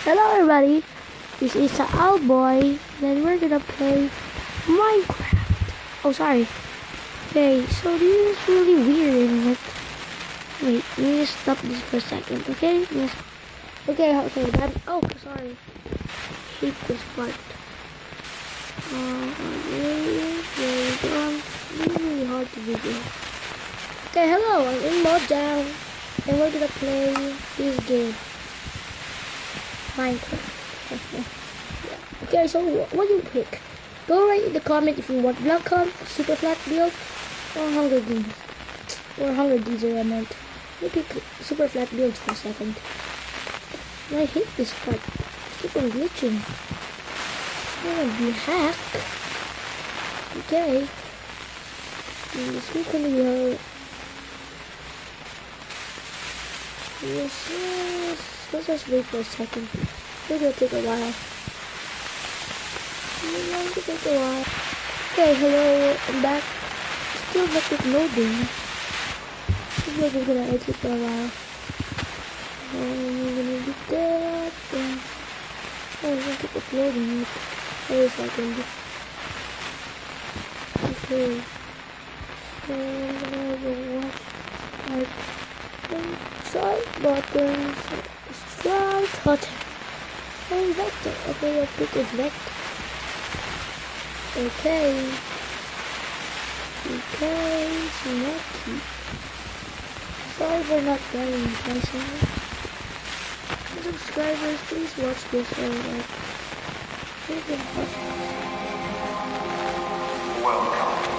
Hello everybody, this is Owlboy, and we're gonna play Minecraft. Oh sorry. Okay, so this is really weird, isn't it? Wait, let me just stop this for a second, okay? Yes. Okay, oh sorry. Hate this part. It's really hard to do this. Okay, hello, I'm in Mojang, and we're gonna play this game. Minecraft. Okay, so what do you pick? Go write in the comment if you want block hunt, super flat build, or Hunger Games. Or Hunger Games, I meant. Let me pick super flat builds for a second. I hate this part. Keep on glitching. I'm gonna be hacked. Okay. This is gonna be yes. Let's just wait for a second. Maybe it'll take a while. Okay, hello, I'm back. Still not with loading. We're just gonna exit for a while. And we're gonna do that. Oh, we're gonna keep uploading it. Wait a second. Okay. So I'm gonna watch like side buttons. Strike hot. Oh, vector. Okay, I'll pick a vector. Okay, so lucky. Sorry for not telling you guys. Subscribers, please watch this or like. Welcome